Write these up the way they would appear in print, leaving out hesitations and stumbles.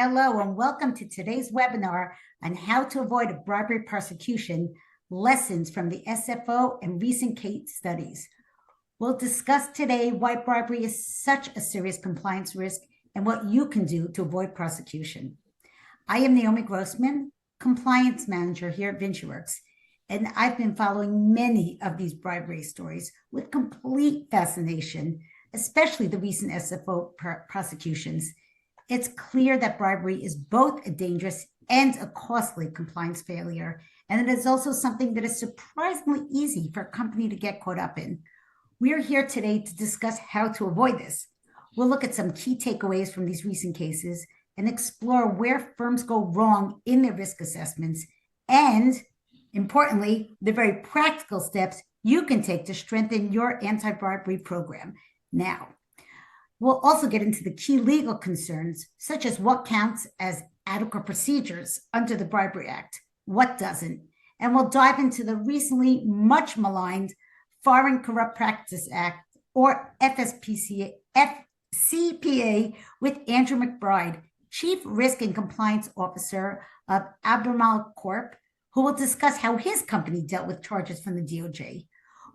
hello, and welcome to today's webinar on how to avoid a bribery prosecution, lessons from the SFO and recent case studies. We'll discuss today why bribery is such a serious compliance risk and what you can do to avoid prosecution. I am Naomi Grossman, Compliance Manager here at VinciWorks, and I've been following many of these bribery stories with complete fascination, especially the recent SFO prosecutions. It's clear that bribery is both a dangerous and a costly compliance failure, and it is also something that is surprisingly easy for a company to get caught up in. We are here today to discuss how to avoid this. We'll look at some key takeaways from these recent cases and explore where firms go wrong in their risk assessments and, importantly, the very practical steps you can take to strengthen your anti-bribery program. Now, we'll also get into the key legal concerns, such as what counts as adequate procedures under the Bribery Act, what doesn't, and we'll dive into the recently much maligned Foreign Corrupt Practice Act, or CPA, with Andrew McBride, Chief Risk and Compliance Officer of Albemarle Corp., who will discuss how his company dealt with charges from the DOJ.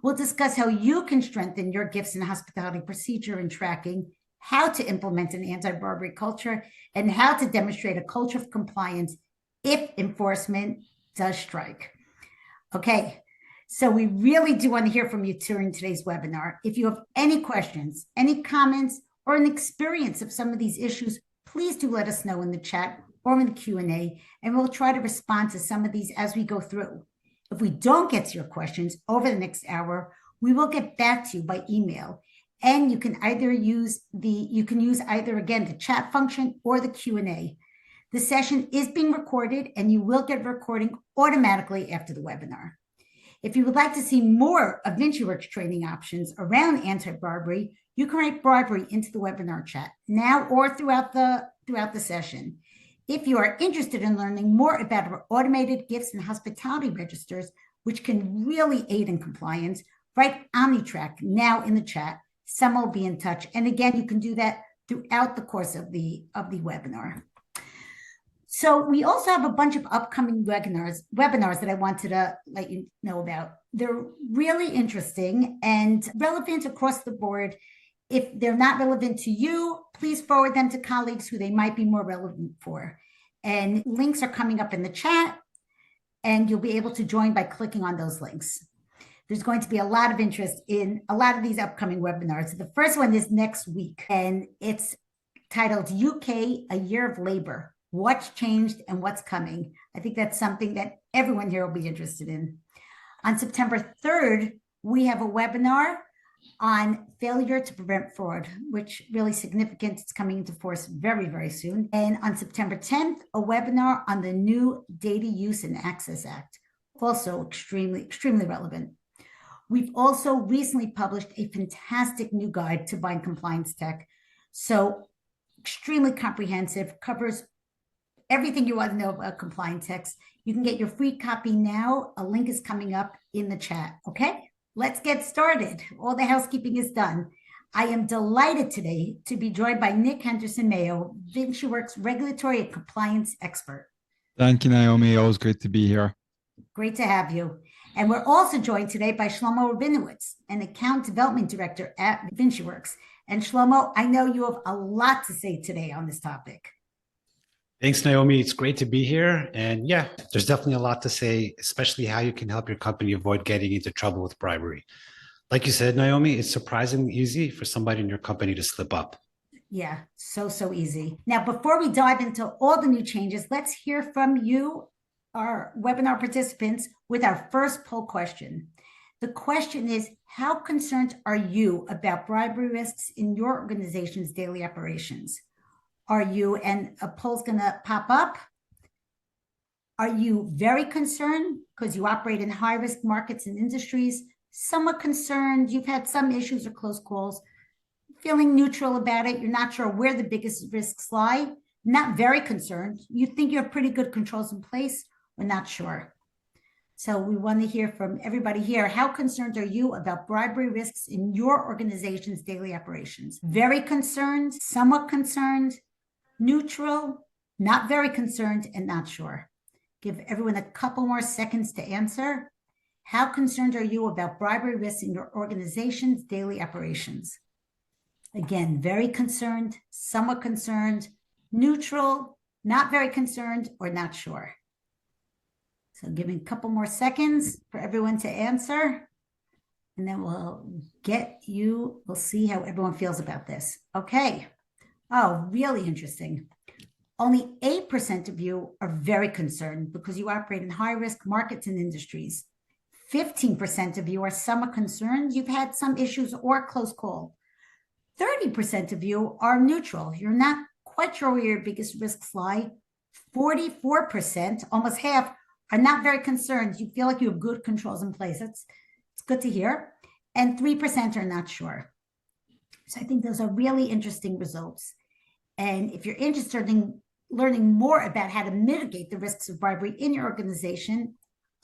We'll discuss how you can strengthen your gifts and hospitality procedure and tracking, how to implement an anti-bribery culture, and how to demonstrate a culture of compliance if enforcement does strike. Okay, so we really do want to hear from you during today's webinar. If you have any questions, any comments, or an experience of some of these issues, please do let us know in the chat or in the Q&A, and we'll try to respond to some of these as we go through. If we don't get to your questions over the next hour, we will get back to you by email. And you can either use again the chat function or the Q&A. The session is being recorded, and you will get a recording automatically after the webinar. If you would like to see more of VinciWorks training options around anti-bribery, you can write bribery into the webinar chat now or throughout the session. If you are interested in learning more about our automated gifts and hospitality registers, which can really aid in compliance, write OmniTrack now in the chat. Someone will be in touch. And again, you can do that throughout the course of the webinar. So we also have a bunch of upcoming webinars that I wanted to let you know about. They're really interesting and relevant across the board. If they're not relevant to you, please forward them to colleagues who they might be more relevant for. And links are coming up in the chat, and you'll be able to join by clicking on those links. There's going to be a lot of interest in a lot of these upcoming webinars. The first one is next week, and it's titled UK, A Year of Labor, What's Changed and What's Coming. I think that's something that everyone here will be interested in. On September 3rd, we have a webinar on failure to prevent fraud, which really significant. It's coming into force very, very soon. And on September 10th, a webinar on the new Data Use and Access Act, also extremely, extremely relevant. We've also recently published a fantastic new guide to buying compliance tech. So extremely comprehensive, covers everything you want to know about compliance techs. You can get your free copy now. A link is coming up in the chat, okay? Let's get started. All the housekeeping is done. I am delighted today to be joined by Nick Henderson-Mayo, VinciWorks regulatory and compliance expert. Thank you, Naomi. Always great to be here. Great to have you. And we're also joined today by Shlomo Rabinowitz, an account development director at VinciWorks. And Shlomo, I know you have a lot to say today on this topic. Thanks, Naomi. It's great to be here. And yeah, there's definitely a lot to say, especially how you can help your company avoid getting into trouble with bribery. Like you said, Naomi, it's surprisingly easy for somebody in your company to slip up. Yeah, so easy. Now, before we dive into all the new changes, let's hear from you, our webinar participants, with our first poll question. The question is, how concerned are you about bribery risks in your organization's daily operations? Are you, and a poll's going to pop up, are you very concerned because you operate in high-risk markets and industries? Somewhat concerned, you've had some issues or close calls, feeling neutral about it, you're not sure where the biggest risks lie, not very concerned, you think you have pretty good controls in place, we're not sure. So we want to hear from everybody here. How concerned are you about bribery risks in your organization's daily operations? Very concerned, somewhat concerned, neutral, not very concerned, and not sure. Give everyone a couple more seconds to answer. How concerned are you about bribery risks in your organization's daily operations? Again, very concerned, somewhat concerned, neutral, not very concerned, or not sure. So giving a couple more seconds for everyone to answer. And then we'll see how everyone feels about this. Okay. Oh, really interesting. Only 8% of you are very concerned because you operate in high-risk markets and industries. 15% of you are somewhat concerned. You've had some issues or close call. 30% of you are neutral. You're not quite sure where your biggest risks lie. 44%, almost half, are not very concerned. You feel like you have good controls in place. It's good to hear. And 3% are not sure. So I think those are really interesting results. And if you're interested in learning more about how to mitigate the risks of bribery in your organization,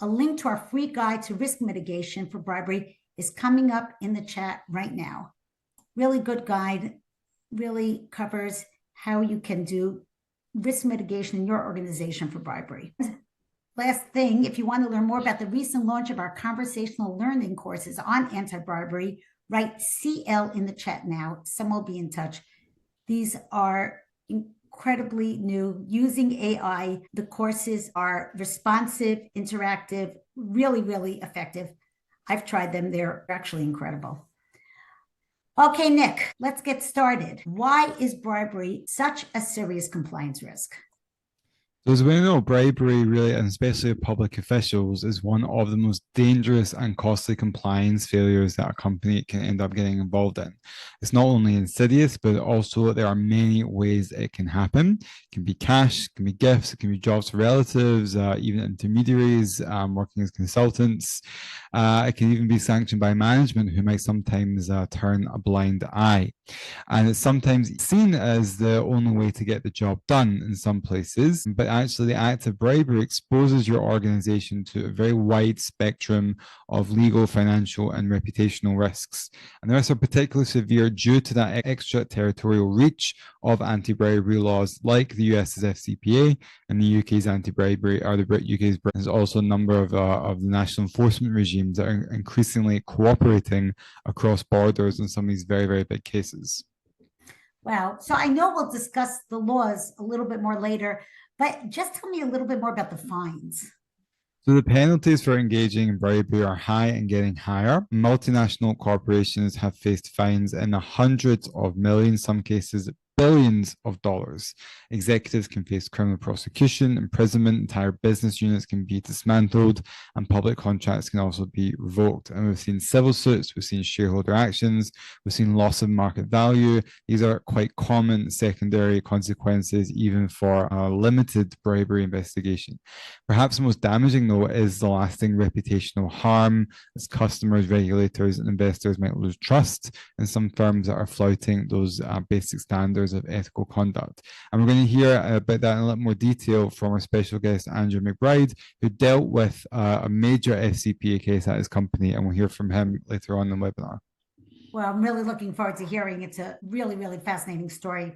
a link to our free guide to risk mitigation for bribery is coming up in the chat right now. Really good guide, really covers how you can do risk mitigation in your organization for bribery. Last thing, if you want to learn more about the recent launch of our conversational learning courses on anti-bribery, write CL in the chat now. Someone will be in touch. These are incredibly new, using AI. The courses are responsive, interactive, really, really effective. I've tried them. They're actually incredible. Okay, Nick, let's get started. Why is bribery such a serious compliance risk? So as we know, bribery really, and especially of public officials, is one of the most dangerous and costly compliance failures that a company can end up getting involved in. It's not only insidious, but also there are many ways it can happen. It can be cash, it can be gifts, it can be jobs for relatives, even intermediaries working as consultants. It can even be sanctioned by management, who might sometimes turn a blind eye. And it's sometimes seen as the only way to get the job done in some places, but actually the act of bribery exposes your organization to a very wide spectrum of legal, financial, and reputational risks. And the risks are particularly severe due to that extraterritorial reach of anti-bribery laws like the US's FCPA and the UK's anti-bribery, or the UK's. There's also a number of the national enforcement regimes that are increasingly cooperating across borders in some of these very, very big cases. Wow. So I know we'll discuss the laws a little bit more later, but just tell me a little bit more about the fines. So the penalties for engaging in bribery are high and getting higher. Multinational corporations have faced fines in the hundreds of millions, some cases billions of dollars. Executives can face criminal prosecution, imprisonment, entire business units can be dismantled, and public contracts can also be revoked. And we've seen civil suits, we've seen shareholder actions, we've seen loss of market value. These are quite common secondary consequences, even for a limited bribery investigation. Perhaps the most damaging, though, is the lasting reputational harm, as customers, regulators, and investors might lose trust in some firms that are flouting those basic standards of ethical conduct. And we're going to hear about that in a little more detail from our special guest, Andrew McBride, who dealt with a major FCPA case at his company, and we'll hear from him later on in the webinar. Well, I'm really looking forward to hearing. It's a really, really fascinating story.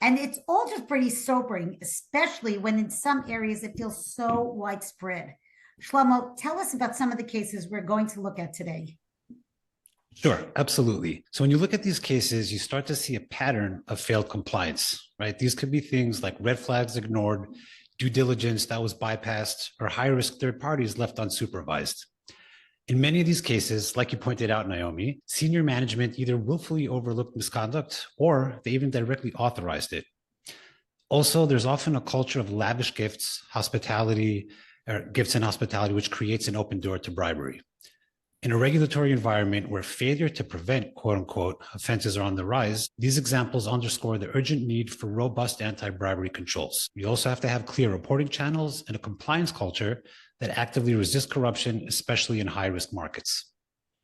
And it's all just pretty sobering, especially when in some areas it feels so widespread. Shlomo, tell us about some of the cases we're going to look at today. Sure, absolutely. So when you look at these cases, you start to see a pattern of failed compliance, right? These could be things like red flags ignored, due diligence that was bypassed, or high-risk third parties left unsupervised. In many of these cases, like you pointed out, Naomi, senior management either willfully overlooked misconduct or they even directly authorized it. Also, there's often a culture of lavish gifts, hospitality, or gifts and hospitality, which creates an open door to bribery. In a regulatory environment where failure to prevent, quote unquote, offenses are on the rise, these examples underscore the urgent need for robust anti-bribery controls. You also have to have clear reporting channels and a compliance culture that actively resists corruption, especially in high-risk markets.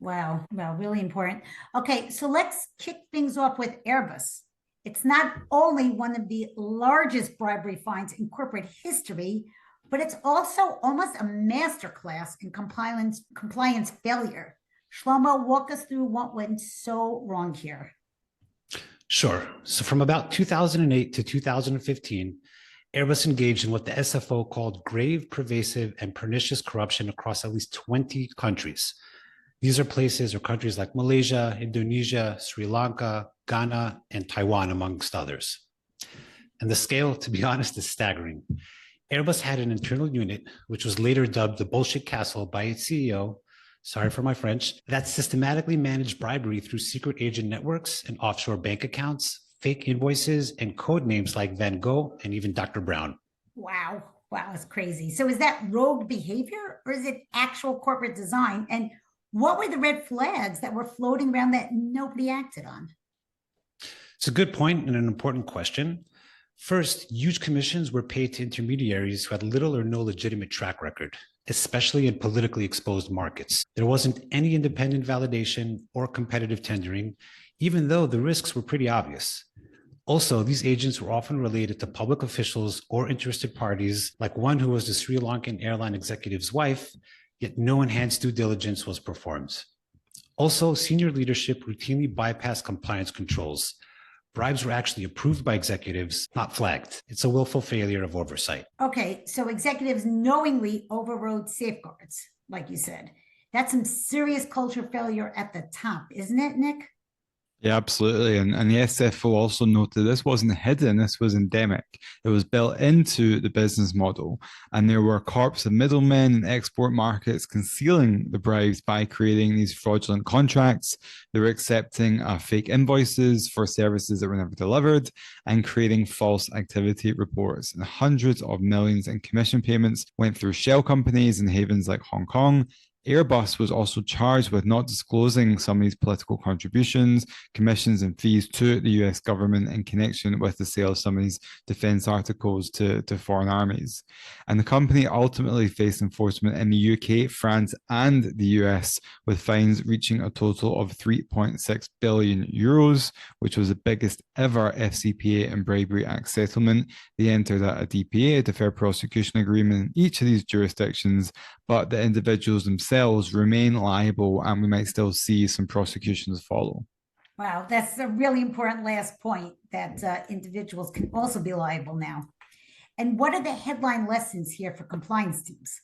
Wow, really important. Okay, so let's kick things off with Airbus. It's not only one of the largest bribery fines in corporate history, but it's also almost a masterclass in compliance failure. Shlomo, walk us through what went so wrong here. Sure. So from about 2008 to 2015, Airbus engaged in what the SFO called grave, pervasive, and pernicious corruption across at least 20 countries. These are places or countries like Malaysia, Indonesia, Sri Lanka, Ghana, and Taiwan, amongst others. And the scale, to be honest, is staggering. Airbus had an internal unit, which was later dubbed the Bullshit Castle by its CEO, sorry for my French, that systematically managed bribery through secret agent networks and offshore bank accounts, fake invoices, and code names like Van Gogh and even Dr. Brown. Wow. Wow, it's crazy. So is that rogue behavior or is it actual corporate design? And what were the red flags that were floating around that nobody acted on? It's a good point and an important question. First, huge commissions were paid to intermediaries who had little or no legitimate track record, especially in politically exposed markets. There wasn't any independent validation or competitive tendering, even though the risks were pretty obvious. Also, these agents were often related to public officials or interested parties, like one who was the Sri Lankan airline executive's wife, yet no enhanced due diligence was performed. Also, senior leadership routinely bypassed compliance controls. Bribes were actually approved by executives, not flagged. It's a willful failure of oversight. Okay, so executives knowingly overrode safeguards, like you said. That's some serious culture failure at the top, isn't it, Nick? Yeah, absolutely. And the SFO also noted this wasn't hidden, this was endemic. It was built into the business model. And there were corps of middlemen in export markets concealing the bribes by creating these fraudulent contracts. They were accepting fake invoices for services that were never delivered and creating false activity reports. And hundreds of millions in commission payments went through shell companies in havens like Hong Kong. Airbus was also charged with not disclosing some of these political contributions, commissions, and fees to the US government in connection with the sale of some of these defense articles to foreign armies. And the company ultimately faced enforcement in the UK, France, and the US, with fines reaching a total of 3.6 billion euros, which was the biggest ever FCPA and Bribery Act settlement. They entered a DPA, a deferred prosecution agreement, in each of these jurisdictions, but the individuals themselves remain liable, and we might still see some prosecutions follow. Wow, that's a really important last point, that individuals can also be liable now. And what are the headline lessons here for compliance teams?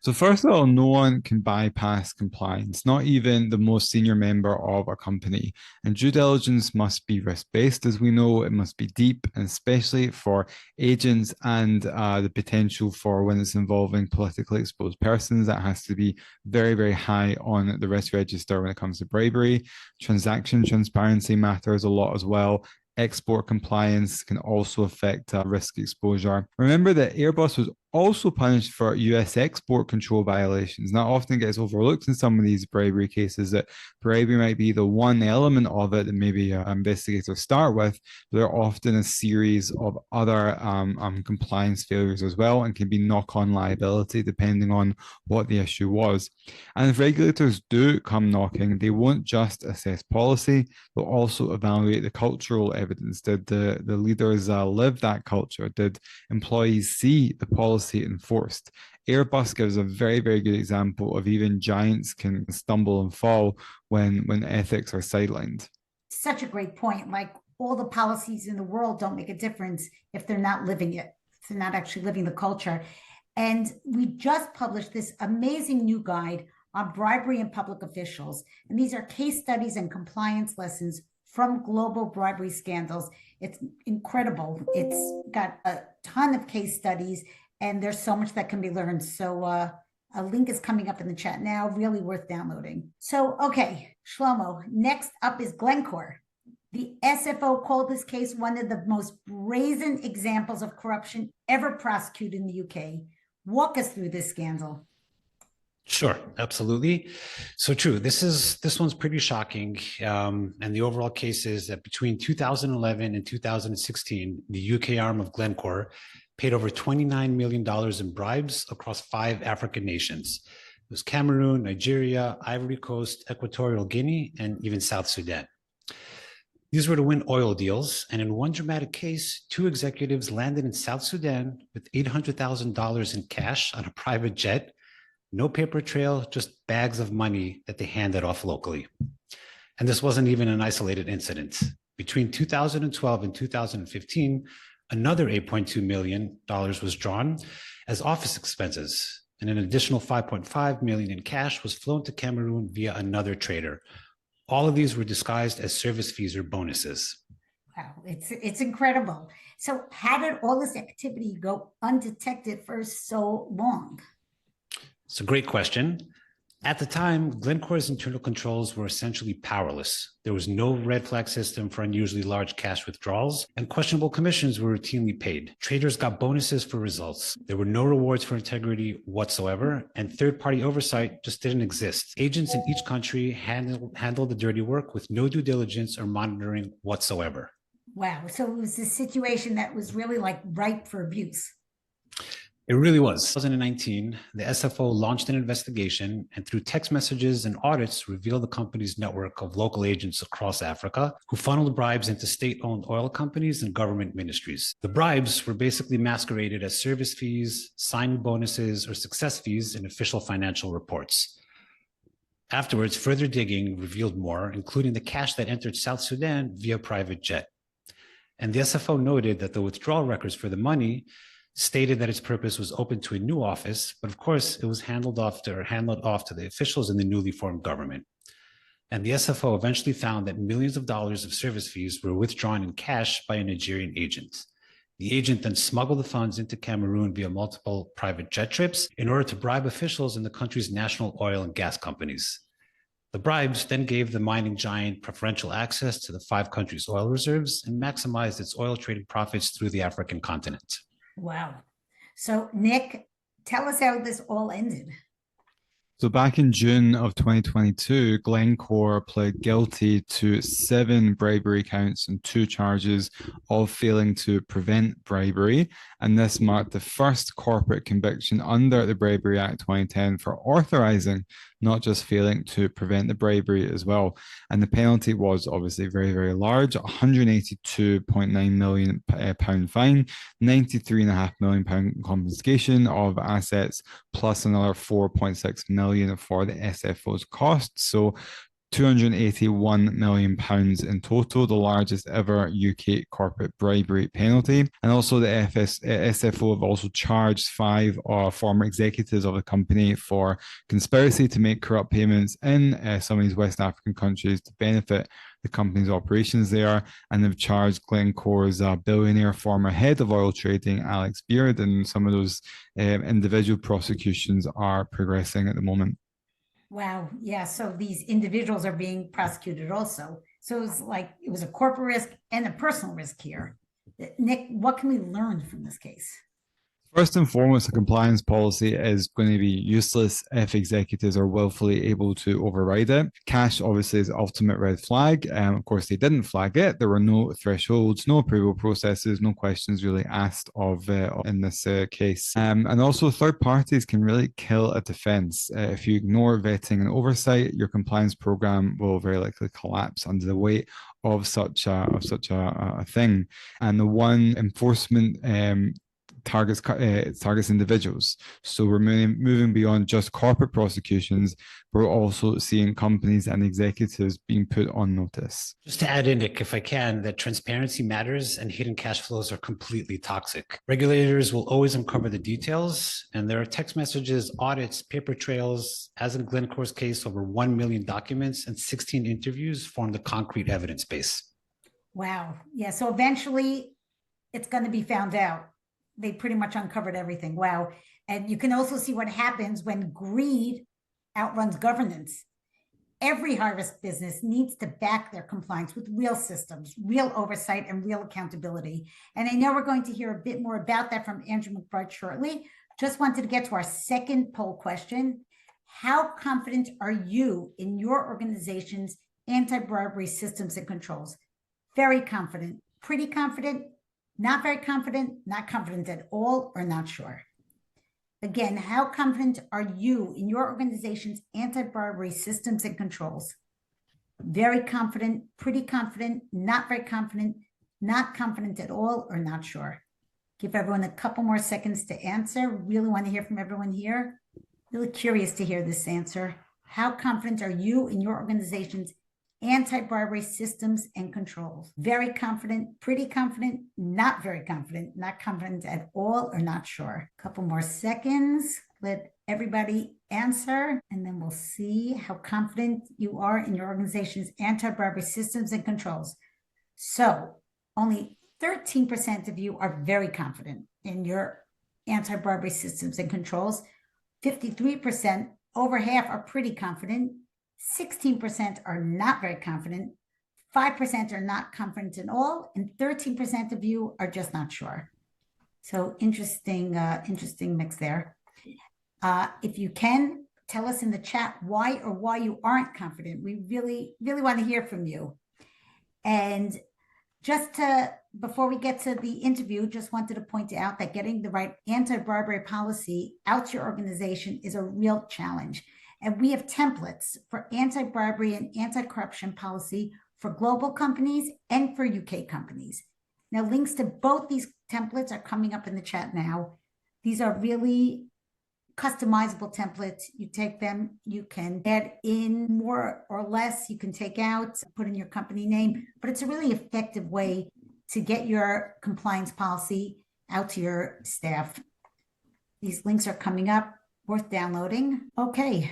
So first of all, no one can bypass compliance, not even the most senior member of a company. And due diligence must be risk-based, as we know. It must be deep, and especially for agents and the potential for when it's involving politically exposed persons, that has to be very, very high on the risk register when it comes to bribery. Transaction transparency matters a lot as well. Export compliance can also affect risk exposure. Remember that Airbus was also punished for US export control violations. That often gets overlooked in some of these bribery cases, that bribery might be the one element of it that maybe investigators start with, but there are often a series of other compliance failures as well, and can be knock-on liability depending on what the issue was. And if regulators do come knocking, they won't just assess policy, they'll also evaluate the cultural evidence. Did the leaders live that culture? Did employees see the policy enforced? Airbus gives a very, very good example of even giants can stumble and fall when ethics are sidelined. Such a great point. Like, all the policies in the world don't make a difference if they're not living it, if they're not actually living the culture. And we just published this amazing new guide on bribery and public officials. And these are case studies and compliance lessons from global bribery scandals. It's incredible. It's got a ton of case studies, and there's so much that can be learned. So a link is coming up in the chat now, really worth downloading. So, okay, Shlomo, next up is Glencore. The SFO called this case one of the most brazen examples of corruption ever prosecuted in the UK. Walk us through this scandal. Sure, absolutely. So true. This one's pretty shocking. And the overall case is that between 2011 and 2016, the UK arm of Glencore paid over $29 million in bribes across 5 African nations. It was Cameroon, Nigeria, Ivory Coast, Equatorial Guinea, and even South Sudan. These were to win oil deals. And in one dramatic case, 2 executives landed in South Sudan with $800,000 in cash on a private jet. No paper trail, just bags of money that they handed off locally. And this wasn't even an isolated incident. Between 2012 and 2015, Another $8.2 million was drawn as office expenses, and an additional $5.5 million in cash was flown to Cameroon via another trader. All of these were disguised as service fees or bonuses. Wow, it's incredible. So how did all this activity go undetected for so long? It's a great question. At the time, Glencore's internal controls were essentially powerless. There was no red flag system for unusually large cash withdrawals, and questionable commissions were routinely paid. Traders got bonuses for results. There were no rewards for integrity whatsoever, and third-party oversight just didn't exist. Agents in each country handled the dirty work with no due diligence or monitoring whatsoever. Wow, so it was a situation that was really like ripe for abuse. It really was. In 2019, the SFO launched an investigation and through text messages and audits revealed the company's network of local agents across Africa who funneled bribes into state-owned oil companies and government ministries. The bribes were basically masqueraded as service fees, signing bonuses, or success fees in official financial reports. Afterwards, further digging revealed more, including the cash that entered South Sudan via private jet. And the SFO noted that the withdrawal records for the money stated that its purpose was open to a new office, but of course it was handled off to the officials in the newly formed government. And the SFO eventually found that millions of dollars of service fees were withdrawn in cash by a Nigerian agent. The agent then smuggled the funds into Cameroon via multiple private jet trips in order to bribe officials in the country's national oil and gas companies. The bribes then gave the mining giant preferential access to the 5 countries' oil reserves and maximized its oil trading profits through the African continent. Wow. So, Nick, tell us how this all ended. So back in June of 2022, Glencore pled guilty to 7 bribery counts and 2 charges of failing to prevent bribery. And this marked the first corporate conviction under the Bribery Act 2010 for authorizing, not just failing to prevent the bribery as well. And the penalty was obviously very, very large, £182.9 million fine, £93.5 million confiscation of assets, plus another £4.6 million for the SFO's costs. So £281 million in total, the largest ever UK corporate bribery penalty. And also the SFO have also charged 5 former executives of the company for conspiracy to make corrupt payments in some of these West African countries to benefit the company's operations there. And they've charged Glencore's billionaire former head of oil trading, Alex Beard, and some of those individual prosecutions are progressing at the moment. Wow. Yeah. So these individuals are being prosecuted also. So it was a corporate risk and a personal risk here. Nick, what can we learn from this case? First and foremost, a compliance policy is going to be useless if executives are willfully able to override it. Cash obviously is the ultimate red flag. Of course, they didn't flag it. There were no thresholds, no approval processes, no questions really asked of in this case. And also, third parties can really kill a defense. If you ignore vetting and oversight, your compliance program will very likely collapse under the weight of such a thing. And the one enforcement targets individuals. So we're moving beyond just corporate prosecutions. We're also seeing companies and executives being put on notice. Just to add in, Nick, if I can, that transparency matters and hidden cash flows are completely toxic. Regulators will always uncover the details, and there are text messages, audits, paper trails. As in Glencore's case, over 1 million documents and 16 interviews form the concrete evidence base. Wow. Yeah. So eventually it's going to be found out. They pretty much uncovered everything. Wow. And you can also see what happens when greed outruns governance. Every high-risk business needs to back their compliance with real systems, real oversight, and real accountability. And I know we're going to hear a bit more about that from Andrew McBride shortly. Just wanted to get to our second poll question. How confident are you in your organization's anti-bribery systems and controls? Very confident, pretty confident, not very confident, not confident at all, or not sure. Again, how confident are you in your organization's anti-bribery systems and controls? Very confident, pretty confident, not very confident, not confident at all, or not sure. Give everyone a couple more seconds to answer. Really want to hear from everyone here. Really curious to hear this answer. How confident are you in your organization's anti-bribery systems and controls. Very confident, pretty confident, not very confident, not confident at all, or not sure. A couple more seconds. Let everybody answer, and then we'll see how confident you are in your organization's anti-bribery systems and controls. So only 13% of you are very confident in your anti-bribery systems and controls. 53%, over half, are pretty confident. 16% are not very confident. 5% are not confident at all, and 13% of you are just not sure. So interesting mix there. If you can, tell us in the chat why you aren't confident. We really want to hear from you. And before we get to the interview, just wanted to point out that getting the right anti-bribery policy out to your organization is a real challenge. And we have templates for anti-bribery and anti-corruption policy for global companies and for UK companies. Now, links to both these templates are coming up in the chat now. These are really customizable templates. You take them, you can add in more or less, you can take out, put in your company name, but it's a really effective way to get your compliance policy out to your staff. These links are coming up, worth downloading. Okay,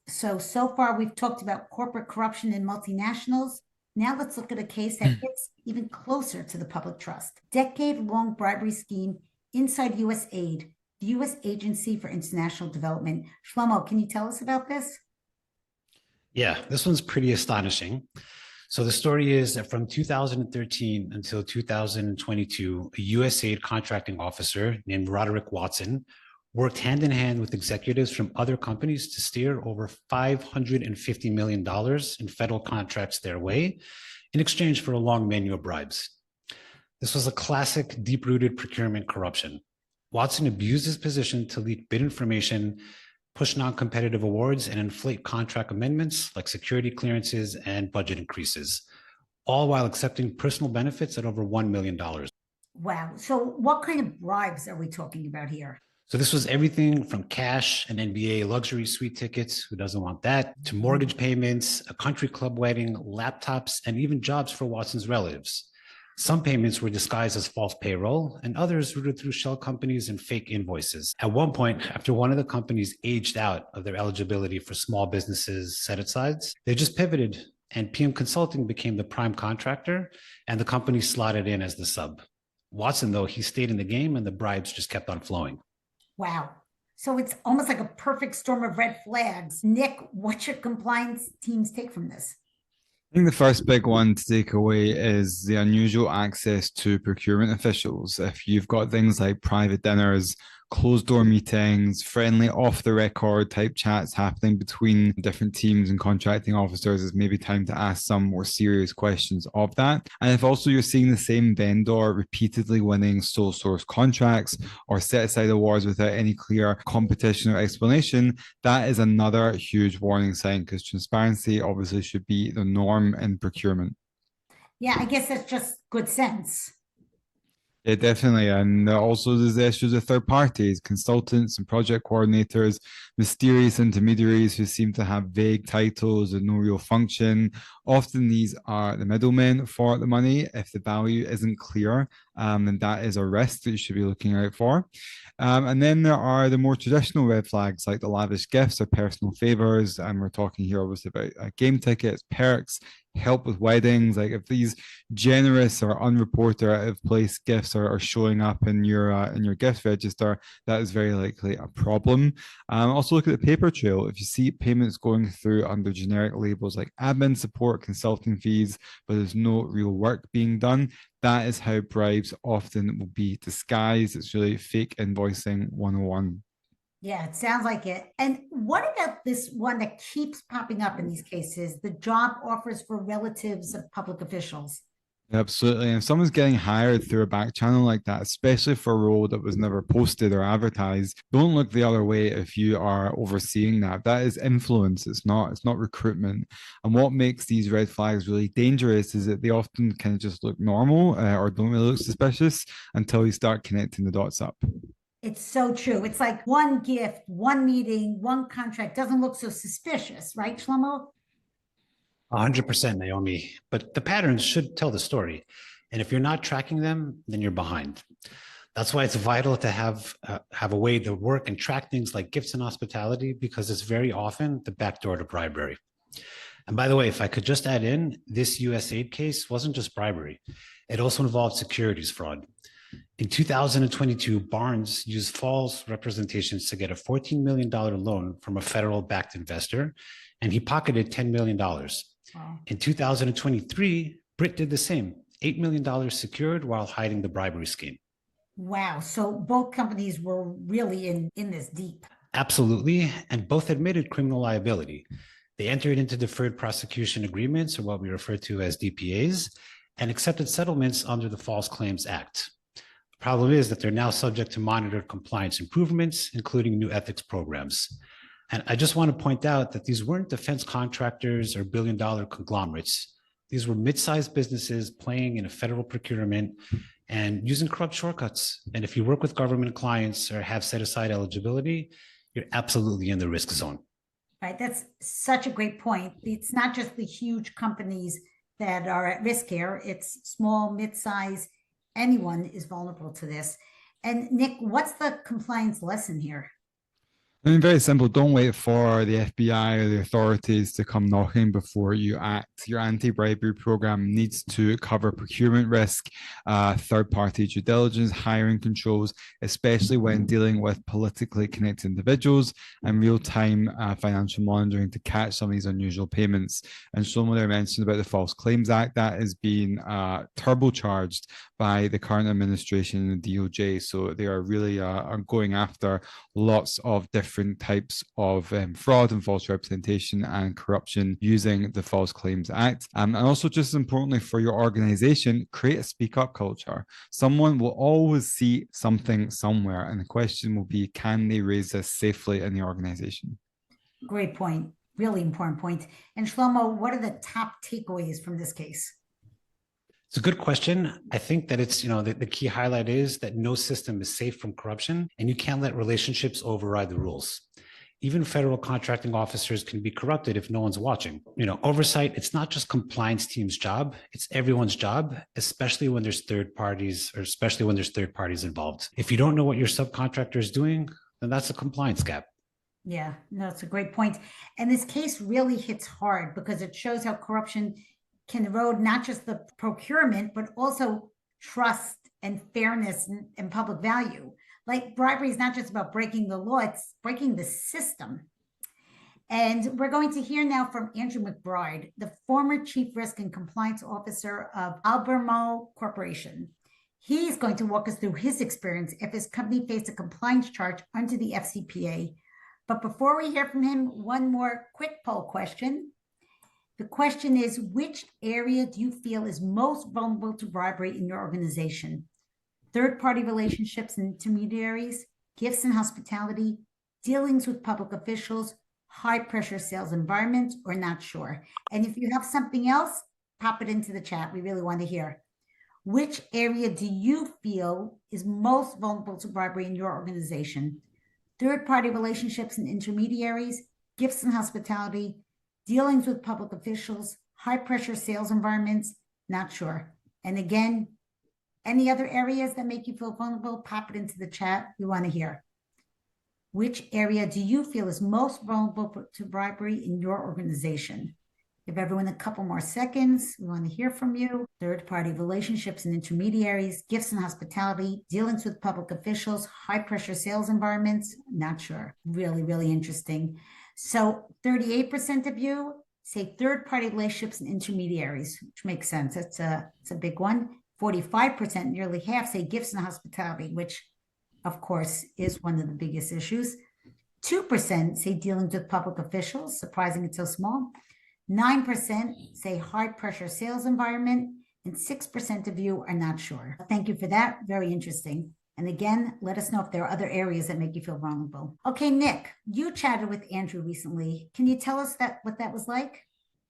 so far we've talked about corporate corruption in multinationals. Now let's look at a case that gets even closer to the public trust. Decade-long bribery scheme inside USAID, the U.S. Agency for International Development. Shlomo, can you tell us about this? Yeah, this one's pretty astonishing. So the story is that from 2013 until 2022, a USAID contracting officer named Roderick Watson worked hand in hand with executives from other companies to steer over $550 million in federal contracts their way in exchange for a long menu of bribes. This was a classic deep-rooted procurement corruption. Watson abused his position to leak bid information, push non-competitive awards, and inflate contract amendments like security clearances and budget increases, all while accepting personal benefits at over $1 million. Wow. So what kind of bribes are we talking about here? So this was everything from cash and NBA luxury suite tickets, who doesn't want that, to mortgage payments, a country club wedding, laptops, and even jobs for Watson's relatives. Some payments were disguised as false payroll, and others routed through shell companies and fake invoices. At one point, after one of the companies aged out of their eligibility for small businesses set-asides, they just pivoted, and PM Consulting became the prime contractor, and the company slotted in as the sub. Watson, though, he stayed in the game, and the bribes just kept on flowing. Wow. So it's almost like a perfect storm of red flags. Nick, what's your compliance team's take from this? I think the first big one to take away is the unusual access to procurement officials. If you've got things like private dinners, closed door meetings, friendly off the record type chats happening between different teams and contracting officers, it's maybe time to ask some more serious questions of that. And if also you're seeing the same vendor repeatedly winning sole source contracts or set aside awards without any clear competition or explanation, that is another huge warning sign, because transparency obviously should be the norm in procurement. Yeah, I guess that's just good sense. Yeah, definitely. And also there's the issues of third parties, consultants and project coordinators, mysterious intermediaries who seem to have vague titles and no real function. Often these are the middlemen for the money. If the value isn't clear, then that is a risk that you should be looking out for. And then there are the more traditional red flags, like the lavish gifts or personal favors. And we're talking here obviously about game tickets, perks, help with weddings. Like if these generous or unreported or out of place gifts are showing up in your gift register, that is very likely a problem. Also look at the paper trail. If you see payments going through under generic labels like admin support, consulting fees, but there's no real work being done, that is how bribes often will be disguised. It's really fake invoicing 101. Yeah, it sounds like it. And what about this one that keeps popping up in these cases, the job offers for relatives of public officials? Absolutely. And if someone's getting hired through a back channel like that, especially for a role that was never posted or advertised, don't look the other way if you are overseeing that. That is influence. It's not recruitment. And what makes these red flags really dangerous is that they often kind of just look normal or don't really look suspicious until you start connecting the dots up. It's so true. It's like one gift, one meeting, one contract doesn't look so suspicious, right, Shlomo? 100%, Naomi. But the patterns should tell the story. And if you're not tracking them, then you're behind. That's why it's vital to have a way to work and track things like gifts and hospitality, because it's very often the backdoor to bribery. And by the way, if I could just add in, this USAID case wasn't just bribery. It also involved securities fraud. In 2022, Barnes used false representations to get a $14 million loan from a federal-backed investor, and he pocketed $10 million. Wow. In 2023, Britt did the same, $8 million secured while hiding the bribery scheme. Wow. So both companies were really in this deep. Absolutely. And both admitted criminal liability. They entered into deferred prosecution agreements, or what we refer to as DPAs, and accepted settlements under the False Claims Act. The problem is that they're now subject to monitored compliance improvements, including new ethics programs. And I just want to point out that these weren't defense contractors or billion-dollar conglomerates. These were mid-sized businesses playing in a federal procurement and using corrupt shortcuts. And if you work with government clients or have set-aside eligibility, you're absolutely in the risk zone. Right. That's such a great point. It's not just the huge companies that are at risk here. It's small, mid-size. Anyone is vulnerable to this. And Nick, what's the compliance lesson here? I mean, very simple. Don't wait for the FBI or the authorities to come knocking before you act. Your anti-bribery program needs to cover procurement risk, third-party due diligence, hiring controls, especially when dealing with politically connected individuals, and real-time financial monitoring to catch some of these unusual payments. And Shlomo there mentioned about the False Claims Act. That is being turbocharged by the current administration and the DOJ. So they are really going after lots of different types of fraud and false representation and corruption using the False Claims Act. And also, just as importantly for your organization, create a speak up culture. Someone will always see something somewhere, and the question will be, can they raise this safely in the organization? Great point. Really important point. And Shlomo, what are the top takeaways from this case? It's a good question. I think that it's, the key highlight is that no system is safe from corruption, and you can't let relationships override the rules. Even federal contracting officers can be corrupted if no one's watching. Oversight, it's not just compliance team's job, it's everyone's job, especially when there's third parties involved. If you don't know what your subcontractor is doing, then that's a compliance gap. Yeah, no, it's a great point. And this case really hits hard because it shows how corruption can erode not just the procurement, but also trust and fairness and public value. Like bribery is not just about breaking the law, it's breaking the system. And we're going to hear now from Andrew McBride, the former Chief Risk and Compliance Officer of Albemarle Corporation. He's going to walk us through his experience if his company faced a compliance charge under the FCPA. But before we hear from him, one more quick poll question. The question is, which area do you feel is most vulnerable to bribery in your organization? Third-party relationships and intermediaries, gifts and hospitality, dealings with public officials, high-pressure sales environments, or not sure? And if you have something else, pop it into the chat. We really want to hear. Which area do you feel is most vulnerable to bribery in your organization? Third-party relationships and intermediaries, gifts and hospitality, dealings with public officials, high-pressure sales environments, not sure. And again, any other areas that make you feel vulnerable, pop it into the chat. We want to hear. Which area do you feel is most vulnerable to bribery in your organization? Give everyone a couple more seconds. We want to hear from you. Third-party relationships and intermediaries, gifts and hospitality, dealings with public officials, high-pressure sales environments, not sure. Really, really interesting. So 38% of you say third-party relationships and intermediaries, which makes sense. It's a big one. 45%, nearly half, say gifts and hospitality, which, of course, is one of the biggest issues. 2% say dealings with public officials, surprising it's so small. 9% say high-pressure sales environment, and 6% of you are not sure. Thank you for that. Very interesting. And again, let us know if there are other areas that make you feel vulnerable. Okay, Nick, you chatted with Andrew recently. Can you tell us what that was like?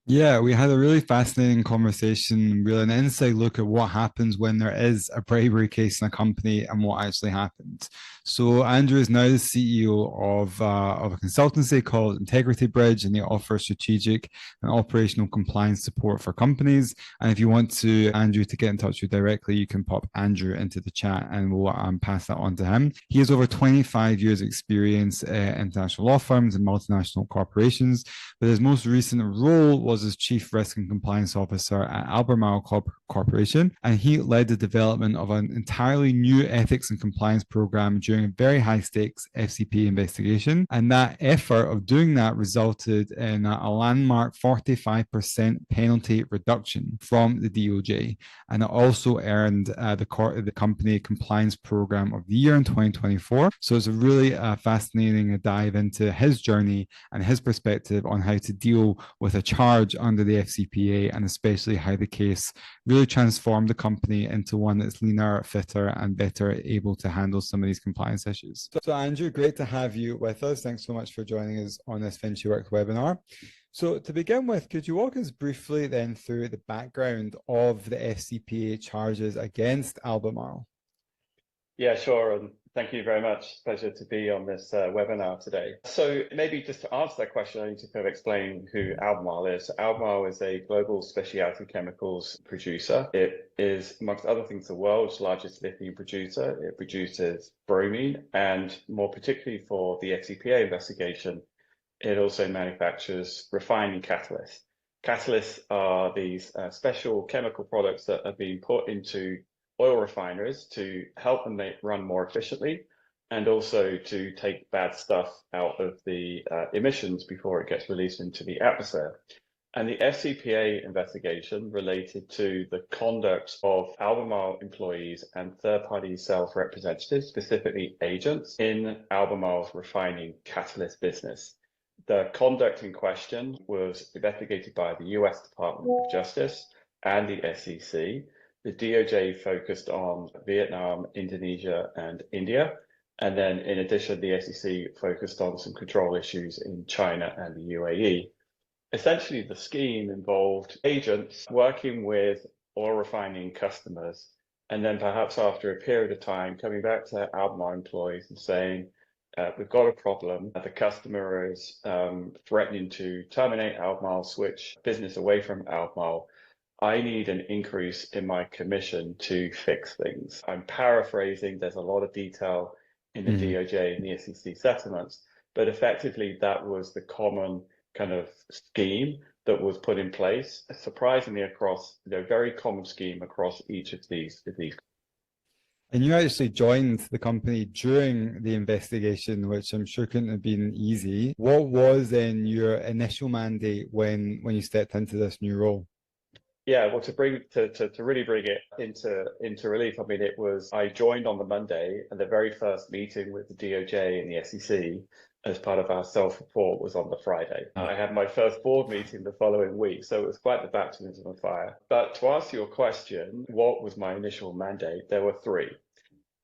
Yeah, we had a really fascinating conversation, really an inside look at what happens when there is a bribery case in a company and what actually happens. So Andrew is now the CEO of a consultancy called Integrity Bridge, and they offer strategic and operational compliance support for companies. And if you want to Andrew to get in touch with you directly, you can pop Andrew into the chat, and we'll pass that on to him. He has over 25 years experience in international law firms and multinational corporations, but his most recent role was as Chief Risk and Compliance Officer at Albemarle Corporation, and he led the development of an entirely new ethics and compliance program during a very high stakes FCPA investigation. And that effort of doing that resulted in a landmark 45% penalty reduction from the DOJ. And it also earned the company Compliance Program of the Year in 2024. So it's a really fascinating dive into his journey and his perspective on how to deal with a charge under the FCPA, and especially how the case really transformed the company into one that's leaner, fitter, and better able to handle some of these compliance issues. So Andrew, great to have you with us. Thanks so much for joining us on this VinciWorks webinar. So to begin with, could you walk us briefly then through the background of the FCPA charges against Albemarle? Yeah, sure. And thank you very much. Pleasure to be on this webinar today. So maybe just to answer that question, I need to kind of explain who Albemarle is. Albemarle is a global specialty chemicals producer. It is, amongst other things, the world's largest lithium producer. It produces bromine, and more particularly for the FCPA investigation, it also manufactures refining catalysts. Catalysts are these special chemical products that are being put into oil refineries to help them run more efficiently, and also to take bad stuff out of the emissions before it gets released into the atmosphere. And the FCPA investigation related to the conduct of Albemarle employees and third-party sales representatives, specifically agents, in Albemarle's refining catalyst business. The conduct in question was investigated by the US Department of Justice and the SEC. The DOJ focused on Vietnam, Indonesia, and India. And then in addition, the SEC focused on some control issues in China and the UAE. Essentially, the scheme involved agents working with oil refining customers, and then perhaps after a period of time, coming back to Albemarle employees and saying, we've got a problem. The customer is threatening to terminate Albemarle, switch business away from Albemarle. I need an increase in my commission to fix things. I'm paraphrasing. There's a lot of detail in the DOJ and the SEC settlements, but effectively that was the common kind of scheme that was put in place, surprisingly across, very common scheme across each of these. And you actually joined the company during the investigation, which I'm sure couldn't have been easy. What was then your initial mandate when you stepped into this new role? Yeah, well, to really bring it into relief, I mean, I joined on the Monday, and the very first meeting with the DOJ and the SEC as part of our self-report was on the Friday. I had my first board meeting the following week, so it was quite the baptism of fire. But to answer your question, what was my initial mandate? There were three.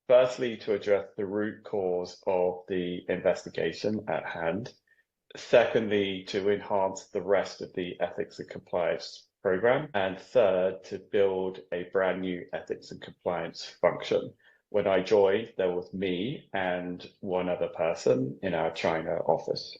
Firstly, to address the root cause of the investigation at hand. Secondly, to enhance the rest of the ethics and compliance program. And third, to build a brand new ethics and compliance function. When I joined, there was me and one other person in our China office.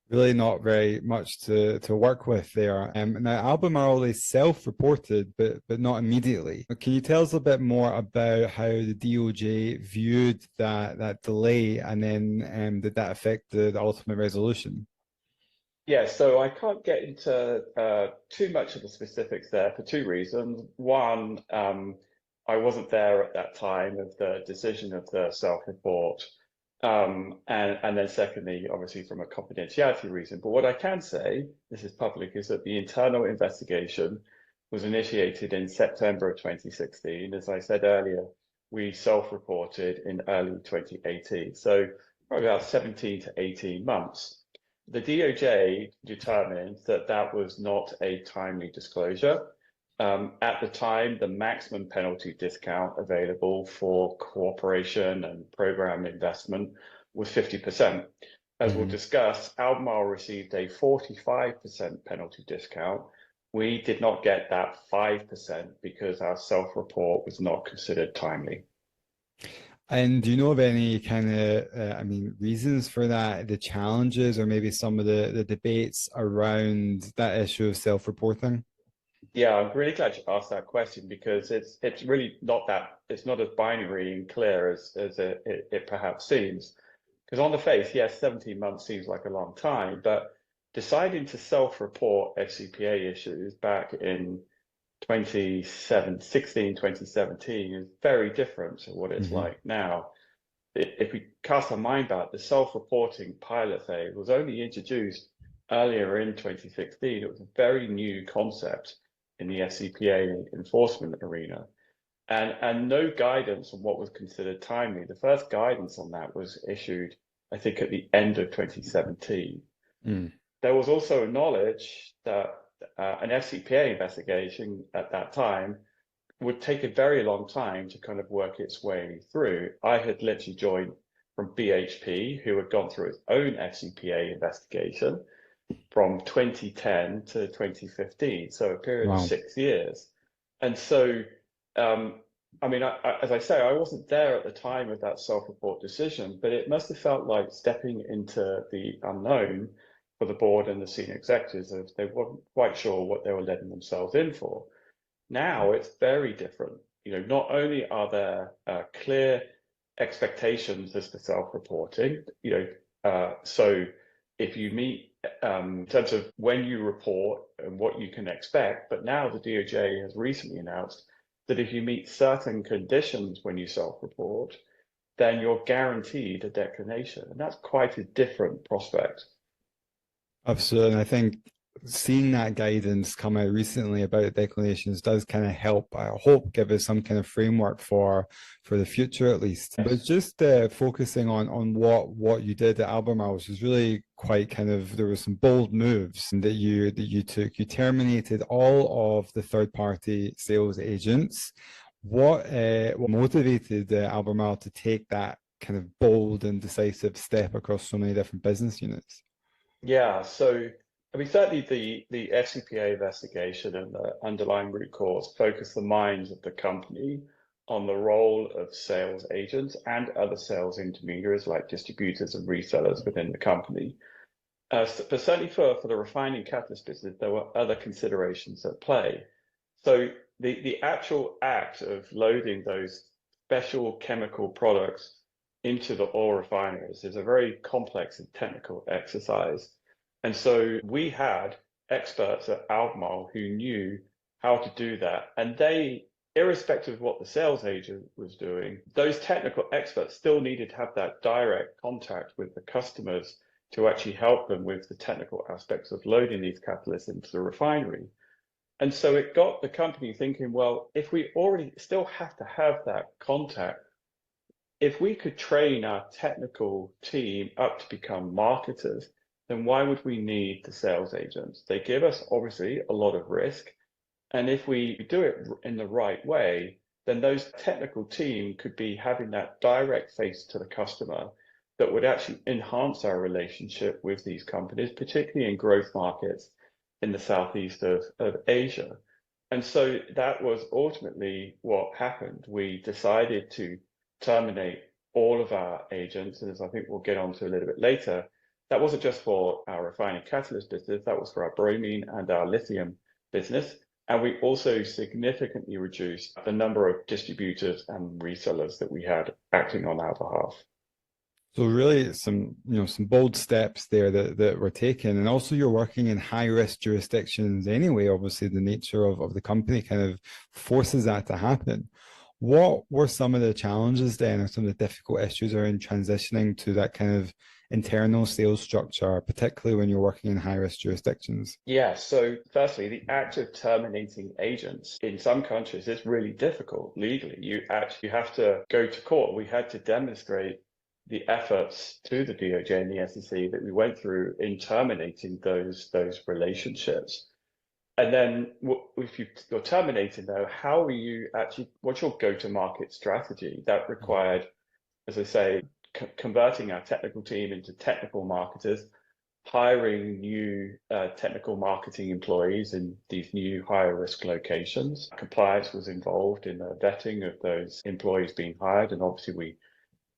Really not very much to work with there. Now, Albemarle is self-reported, but not immediately. Can you tell us a bit more about how the DOJ viewed that delay, and then did that affect the ultimate resolution? Yeah, so I can't get into too much of the specifics there for two reasons. One, I wasn't there at that time of the decision of the self-report. And then secondly, obviously from a confidentiality reason. But what I can say, this is public, is that the internal investigation was initiated in September of 2016. As I said earlier, we self-reported in early 2018. So probably about 17 to 18 months. The DOJ determined that that was not a timely disclosure. At the time, the maximum penalty discount available for cooperation and program investment was 50%. As we'll discuss, Albemarle received a 45% penalty discount. We did not get that 5% because our self-report was not considered timely. And do you know of any kind of, reasons for that, the challenges, or maybe some of the debates around that issue of self-reporting? Yeah, I'm really glad you asked that question because it's really not that, it's not as binary and clear as it perhaps seems. Because on the face, yes, 17 months seems like a long time, but deciding to self-report FCPA issues back in 2017 is very different to what it's like now. If we cast our mind back, the self-reporting pilot phase was only introduced earlier in 2016. It was a very new concept in the FCPA enforcement arena, and no guidance on what was considered timely. The first guidance on that was issued, I think, at the end of 2017. There was also knowledge that an FCPA investigation at that time would take a very long time to kind of work its way through. I had literally joined from BHP, who had gone through its own FCPA investigation from 2010 to 2015, so a period of 6 years. And so, as I say, I wasn't there at the time of that self-report decision, but it must have felt like stepping into the unknown for the board and the senior executives if they weren't quite sure what they were letting themselves in for. Now it's very different. Not only are there clear expectations as to self-reporting, so if you meet in terms of when you report and what you can expect, but now the DOJ has recently announced that if you meet certain conditions when you self-report, then you're guaranteed a declination, and that's quite a different prospect. Absolutely. And I think seeing that guidance come out recently about declinations does kind of help, I hope, give us some kind of framework for the future at least. Yes. But just focusing on what you did at Albemarle, which was really quite kind of, there were some bold moves that you took. You terminated all of the third-party sales agents. What motivated Albemarle to take that kind of bold and decisive step across so many different business units? Yeah, so certainly the FCPA investigation and the underlying root cause focused the minds of the company on the role of sales agents and other sales intermediaries like distributors and resellers within the company. But certainly for the refining catalyst business, there were other considerations at play. So the actual act of loading those special chemical products into the oil refineries is a very complex and technical exercise. And so we had experts at Albemarle who knew how to do that. And they, irrespective of what the sales agent was doing, those technical experts still needed to have that direct contact with the customers to actually help them with the technical aspects of loading these catalysts into the refinery. And so it got the company thinking, well, if we already still have to have that contact, if we could train our technical team up to become marketers, then why would we need the sales agents? They give us obviously a lot of risk. And if we do it in the right way, then those technical team could be having that direct face to the customer that would actually enhance our relationship with these companies, particularly in growth markets in the southeast of Asia. And so that was ultimately what happened. We decided to terminate all of our agents, and as I think we'll get onto a little bit later, that wasn't just for our refining catalyst business, that was for our bromine and our lithium business. And we also significantly reduced the number of distributors and resellers that we had acting on our behalf. So really some bold steps there that were taken. And also you're working in high risk jurisdictions anyway. Obviously the nature of the company kind of forces that to happen. What were some of the challenges then, or some of the difficult issues around transitioning to that kind of internal sales structure, particularly when you're working in high-risk jurisdictions? Yeah, so firstly, the act of terminating agents in some countries is really difficult legally. You actually have to go to court. We had to demonstrate the efforts to the DOJ and the SEC that we went through in terminating those relationships. And then if you're terminating though, what's your go-to-market strategy? That required, as I say, converting our technical team into technical marketers, hiring new technical marketing employees in these new higher risk locations. Compliance was involved in the vetting of those employees being hired, and obviously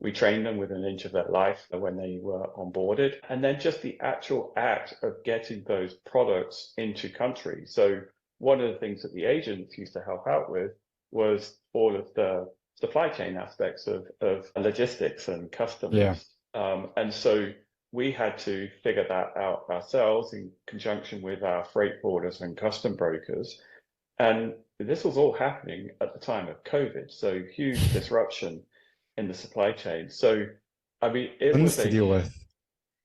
we trained them within an inch of their life when they were onboarded. And then just the actual act of getting those products into country. So one of the things that the agents used to help out with was all of the supply chain aspects of logistics and customs. Yeah. And so we had to figure that out ourselves in conjunction with our freight forwarders and custom brokers. And this was all happening at the time of COVID. So huge disruption in the supply chain. So, I mean, it was to deal with.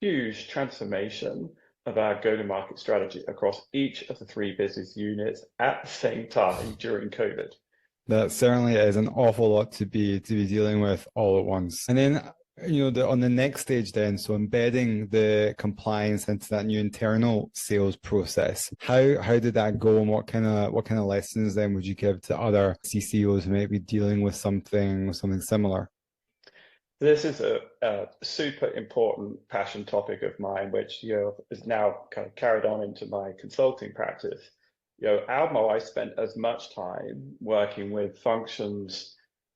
Huge transformation of our go-to-market strategy across each of the 3 business units at the same time during COVID. That certainly is an awful lot to be dealing with all at once. And then, on the next stage then, so embedding the compliance into that new internal sales process, how did that go, and what kind of lessons then would you give to other CCOs who may be dealing with something similar? This is a super important passion topic of mine, which is now kind of carried on into my consulting practice. Albemarle, I spent as much time working with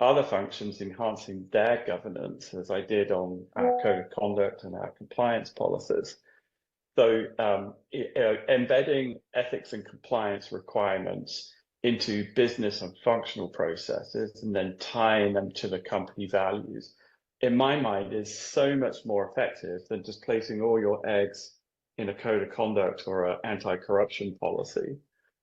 other functions enhancing their governance as I did on our code of conduct and our compliance policies. So embedding ethics and compliance requirements into business and functional processes and then tying them to the company values, in my mind, is so much more effective than just placing all your eggs in a code of conduct or an anti-corruption policy.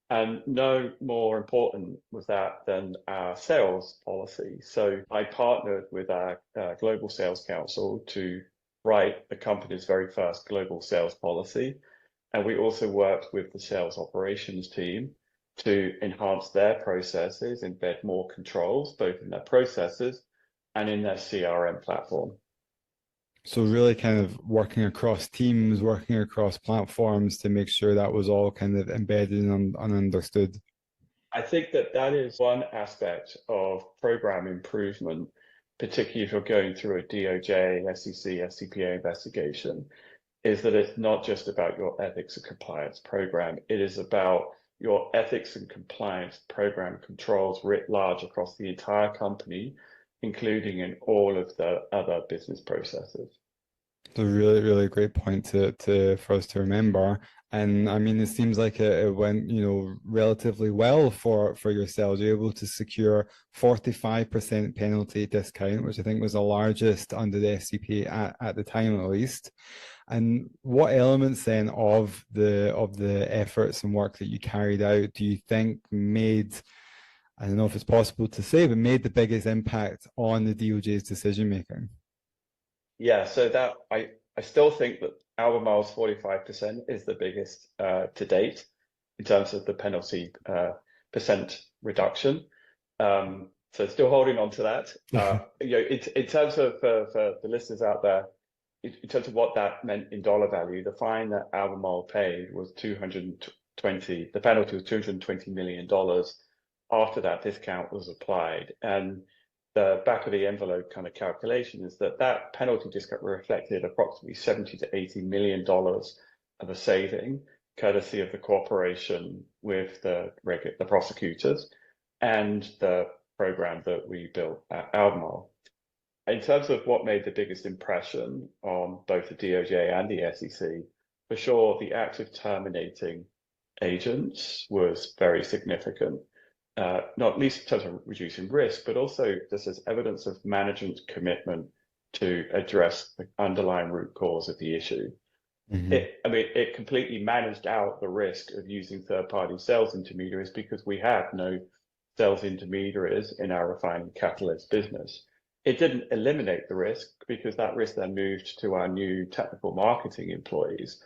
And no more important was that than our sales policy. So I partnered with our Global Sales Council to write the company's very first global sales policy. And we also worked with the sales operations team to enhance their processes, embed more controls, both in their processes and in their CRM platform. So really kind of working across teams, working across platforms to make sure that was all kind of embedded and understood. I think that is one aspect of program improvement, particularly if you're going through a DOJ, SEC, FCPA investigation, is that it's not just about your ethics and compliance program. It is about your ethics and compliance program controls writ large across the entire company, including in all of the other business processes. It's a really, really great point for us to remember. And I mean, it seems like it went, relatively well for yourselves. You're able to secure 45% penalty discount, which I think was the largest under the FCPA at the time, at least. And what elements then of the efforts and work that you carried out do you think made, I don't know if it's possible to say, but made the biggest impact on the DOJ's decision making? Yeah, so that I still think that Albemarle's 45% is the biggest to date in terms of the penalty percent reduction. So still holding on to that. In terms of for the listeners out there, in terms of what that meant in dollar value, the fine that Albemarle paid was the penalty was $220 million after that discount was applied. And the back of the envelope kind of calculation is that penalty discount reflected approximately $70 to $80 million of a saving, courtesy of the cooperation with the prosecutors and the program that we built at Albemarle. In terms of what made the biggest impression on both the DOJ and the SEC, for sure, the act of terminating agents was very significant. Not least in terms of reducing risk, but also just as evidence of management's commitment to address the underlying root cause of the issue. Mm-hmm. It completely managed out the risk of using third-party sales intermediaries because we had no sales intermediaries in our refining catalyst business. It didn't eliminate the risk because that risk then moved to our new technical marketing employees,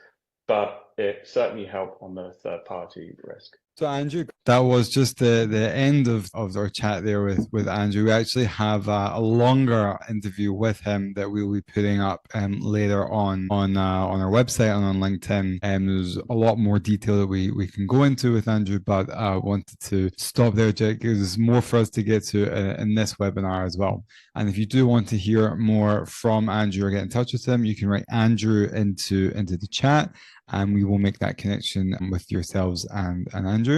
but it certainly helped on the third party risk. So Andrew, that was just the end of our chat there with Andrew. We actually have a longer interview with him that we'll be putting up later on our website and on LinkedIn. There's a lot more detail that we can go into with Andrew, but I wanted to stop there, Jake, because there's more for us to get to in this webinar as well. And if you do want to hear more from Andrew or get in touch with him, you can write Andrew into the chat, and we will make that connection with yourselves and Andrew.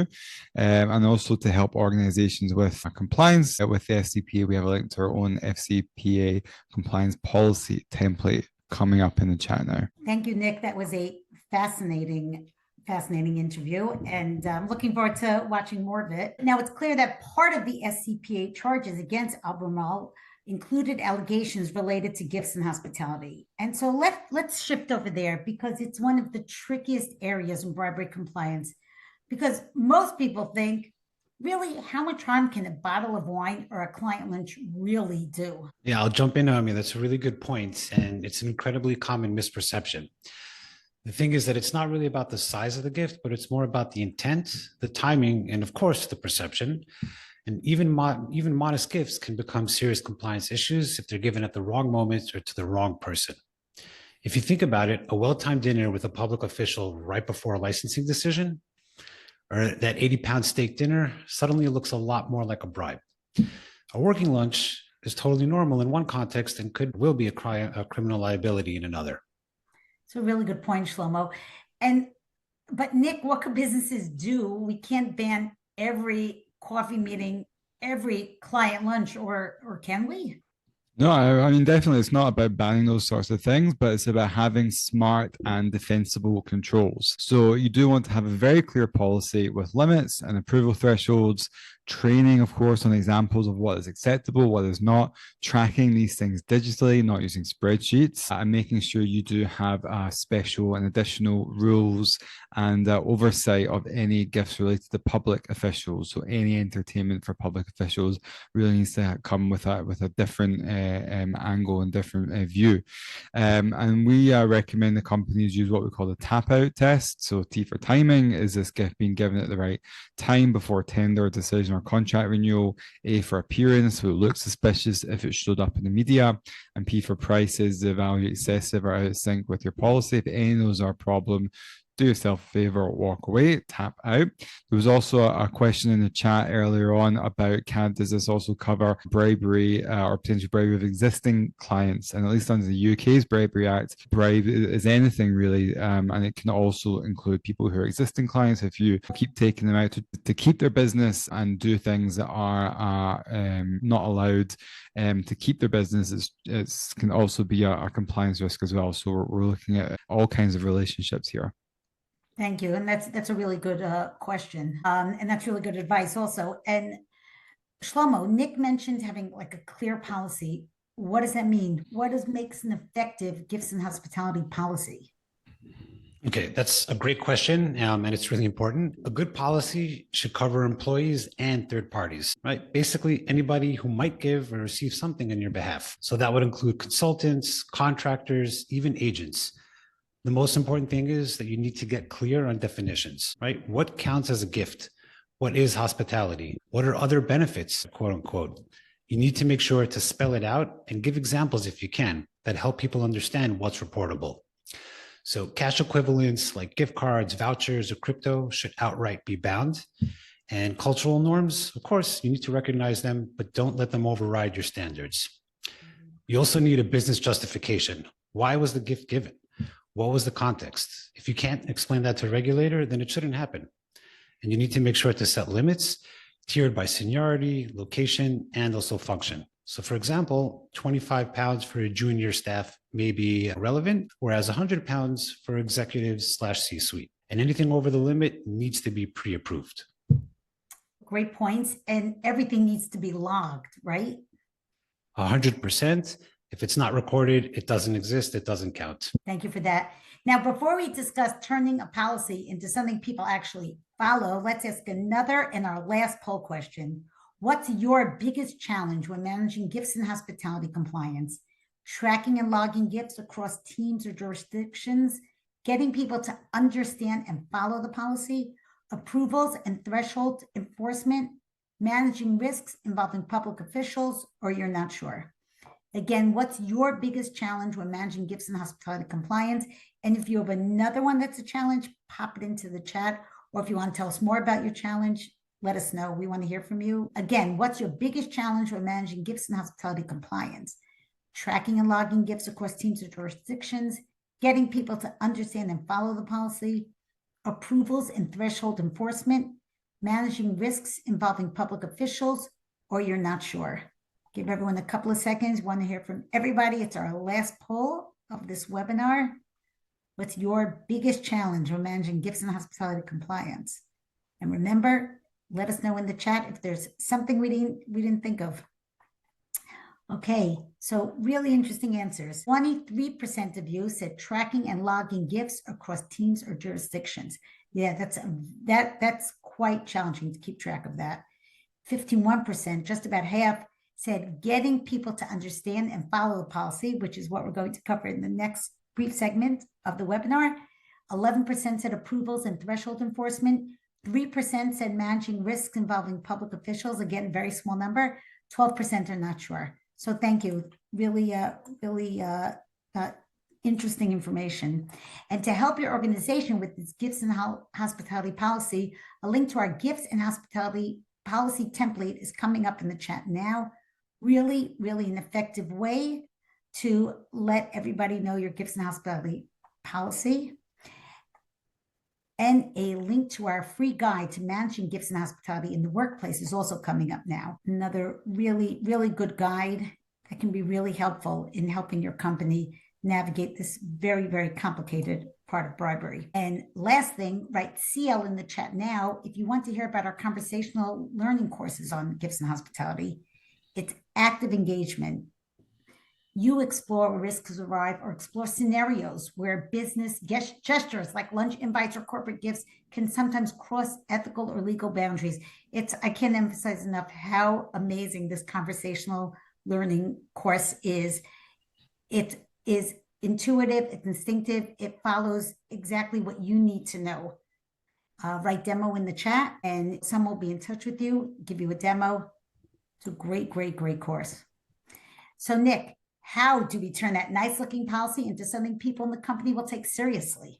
And also to help organizations with compliance with the FCPA, we have a link to our own FCPA compliance policy template coming up in the chat now. Thank you, Nick. That was a fascinating interview, and I'm looking forward to watching more of it. Now, it's clear that part of the SCPA charges against Albemarle included allegations related to gifts and hospitality. And so let's shift over there, because it's one of the trickiest areas in bribery compliance, because most people think, really, how much harm can a bottle of wine or a client lunch really do? Yeah, I'll jump in. I mean, that's a really good point, and it's an incredibly common misperception. The thing is that it's not really about the size of the gift, but it's more about the intent, the timing, and of course, the perception. And even modest gifts can become serious compliance issues if they're given at the wrong moment or to the wrong person. If you think about it, a well-timed dinner with a public official right before a licensing decision, or that 80-pound steak dinner, suddenly looks a lot more like a bribe. A working lunch is totally normal in one context and will be a criminal liability in another. It's a really good point, Shlomo. But Nick, what could businesses do? We can't ban every coffee meeting, every client lunch, or can we? No, I mean, definitely it's not about banning those sorts of things, but it's about having smart and defensible controls. So you do want to have a very clear policy with limits and approval thresholds, training, of course, on examples of what is acceptable, what is not, tracking these things digitally, not using spreadsheets, and making sure you do have special and additional rules and oversight of any gifts related to public officials. So any entertainment for public officials really needs to come with a different angle and different view. And we recommend the companies use what we call the tap out test. So T for timing, is this gift being given at the right time before tender, decision, or contract renewal? A for appearance, so it looks suspicious if it showed up in the media. And P for price, is the value excessive or out of sync with your policy? If any of those are a problem, do yourself a favor, walk away, tap out. There was also a question in the chat earlier on about does this also cover bribery or potential bribery of existing clients? And at least under the UK's Bribery Act, bribe is anything really, and it can also include people who are existing clients. If you keep taking them out to keep their business and do things that are not allowed to keep their business, it can also be a compliance risk as well. So we're looking at all kinds of relationships here. Thank you. And that's a really good question. And that's really good advice also. And Shlomo, Nick mentioned having like a clear policy. What does that mean? What makes an effective gifts and hospitality policy? Okay, that's a great question, and it's really important. A good policy should cover employees and third parties, right? Basically, anybody who might give or receive something on your behalf. So that would include consultants, contractors, even agents. The most important thing is that you need to get clear on definitions, right? What counts as a gift? What is hospitality? What are other benefits, quote unquote? You need to make sure to spell it out and give examples if you can that help people understand what's reportable. So cash equivalents like gift cards, vouchers, or crypto should outright be bound. And cultural norms, of course, you need to recognize them, but don't let them override your standards. You also need a business justification. Why was the gift given? What was the context? If you can't explain that to a regulator, then it shouldn't happen. And you need to make sure to set limits tiered by seniority, location, and also function. So for example, 25 pounds for a junior staff may be relevant, whereas 100 pounds for executives / C-suite. And anything over the limit needs to be pre-approved. Great points. And everything needs to be logged, right? 100%. If it's not recorded, it doesn't exist, it doesn't count. Thank you for that. Now, before we discuss turning a policy into something people actually follow, let's ask another and our last poll question. What's your biggest challenge when managing gifts and hospitality compliance? Tracking and logging gifts across teams or jurisdictions, getting people to understand and follow the policy, approvals and threshold enforcement, managing risks involving public officials, or you're not sure. Again, what's your biggest challenge when managing gifts and hospitality compliance? And if you have another one that's a challenge, pop it into the chat. Or if you want to tell us more about your challenge, let us know. We want to hear from you. Again, what's your biggest challenge when managing gifts and hospitality compliance? Tracking and logging gifts across teams or jurisdictions, getting people to understand and follow the policy, approvals and threshold enforcement, managing risks involving public officials, or you're not sure. Give everyone a couple of seconds. Want to hear from everybody. It's our last poll of this webinar. What's your biggest challenge when managing gifts and hospitality compliance? And remember, let us know in the chat if there's something we didn't think of. Okay, so really interesting answers. 23% of you said tracking and logging gifts across teams or jurisdictions. Yeah, that's quite challenging to keep track of that. 51%, just about half, said getting people to understand and follow the policy, which is what we're going to cover in the next brief segment of the webinar. 11% said approvals and threshold enforcement. 3% said managing risks involving public officials. Again, very small number. 12% are not sure. So thank you. Really interesting information. And to help your organization with this gifts and hospitality policy, a link to our gifts and hospitality policy template is coming up in the chat now. Really an effective way to let everybody know your gifts and hospitality policy. And a link to our free guide to managing gifts and hospitality in the workplace is also coming up now. Another really good guide that can be really helpful in helping your company navigate this very complicated part of bribery. And last thing, write CL in the chat now if you want to hear about our conversational learning courses on gifts and hospitality. It's active engagement. You explore risks arrive or explore scenarios where business gestures like lunch invites or corporate gifts can sometimes cross ethical or legal boundaries. I can't emphasize enough how amazing this conversational learning course is. It is intuitive, it's instinctive, it follows exactly what you need to know. Write demo in the chat and someone will be in touch with you, give you a demo. It's a great course. So Nick, how do we turn that nice looking policy into something people in the company will take seriously?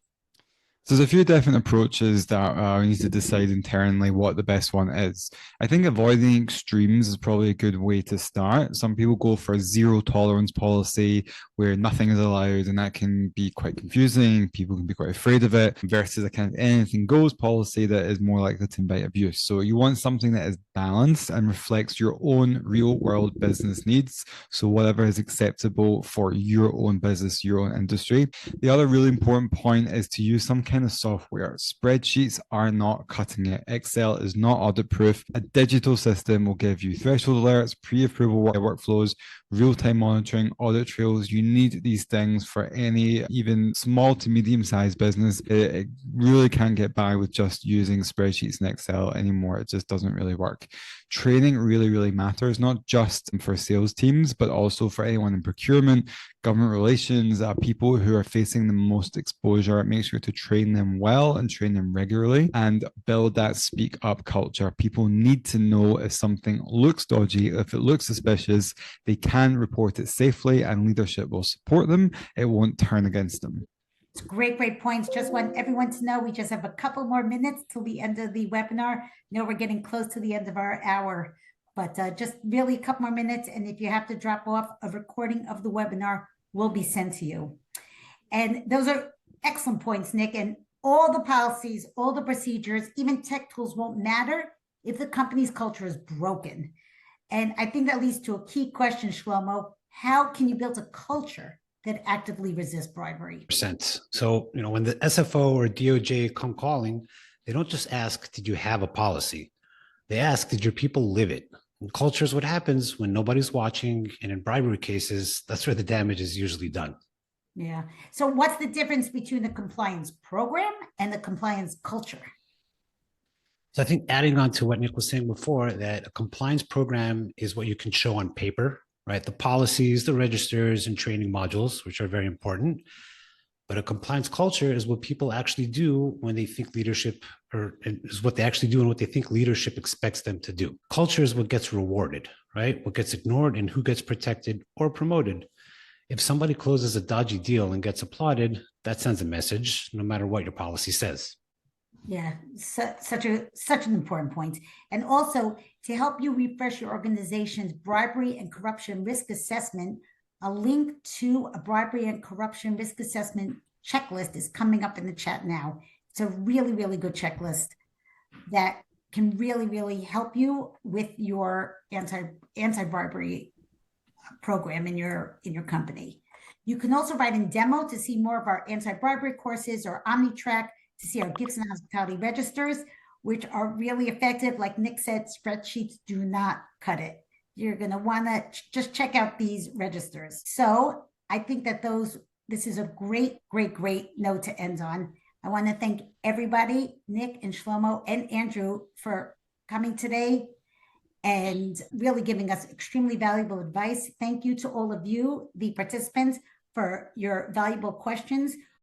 So there's a few different approaches that we need to decide internally what the best one is. I think avoiding extremes is probably a good way to start. Some people go for a zero tolerance policy where nothing is allowed, and that can be quite confusing. People can be quite afraid of it, versus a kind of anything goes policy that is more likely to invite abuse. So you want something that is balanced and reflects your own real world business needs. So whatever is acceptable for your own business, your own industry. The other really important point is to use some kind of software. Spreadsheets are not cutting it. Excel is not audit proof. A digital system will give you threshold alerts, pre-approval workflows, real-time monitoring, audit trails. You need these things for any even small to medium-sized business. It really can't get by with just using spreadsheets in Excel anymore. It just doesn't really work. Training really matters, not just for sales teams, but also for anyone in procurement, government relations, people who are facing the most exposure. Make sure to train them well and train them regularly and build that speak up culture. People need to know if something looks dodgy, if it looks suspicious, they can report it safely and leadership will support them. It won't turn against them. It's great points. Just want everyone to know we just have a couple more minutes till the end of the webinar. No, we're getting close to the end of our hour, but just really a couple more minutes. And if you have to drop off, a recording of the webinar will be sent to you. And those are excellent points, Nick. And all the policies, all the procedures, even tech tools won't matter if the company's culture is broken. And I think that leads to a key question, Shlomo. How can you build a culture that actively resists bribery? So, when the SFO or DOJ come calling, they don't just ask, did you have a policy? They ask, did your people live it? And culture is what happens when nobody's watching. And in bribery cases, that's where the damage is usually done. Yeah. So what's the difference between the compliance program and the compliance culture? So I think adding on to what Nick was saying before, that a compliance program is what you can show on paper, right? The policies, the registers, and training modules, which are very important. But a compliance culture is what people actually do when they think leadership, or is what they actually do and what they think leadership expects them to do. Culture is what gets rewarded, right? What gets ignored and who gets protected or promoted. If somebody closes a dodgy deal and gets applauded, that sends a message, no matter what your policy says. Yeah, such an important point. And also, to help you refresh your organization's bribery and corruption risk assessment, a link to a bribery and corruption risk assessment checklist is coming up in the chat now. It's a really, really good checklist that can really, really help you with your anti-bribery program in your company. You can also write in demo to see more of our anti-bribery courses, or OmniTrack to see our gifts and hospitality registers, which are really effective. Like Nick said, spreadsheets do not cut it. You're going to want to just check out these registers. So I think that this is a great, great, great note to end on. I want to thank everybody, Nick and Shlomo and Andrew, for coming today and really giving us extremely valuable advice. Thank you to all of you, the participants, for your valuable questions.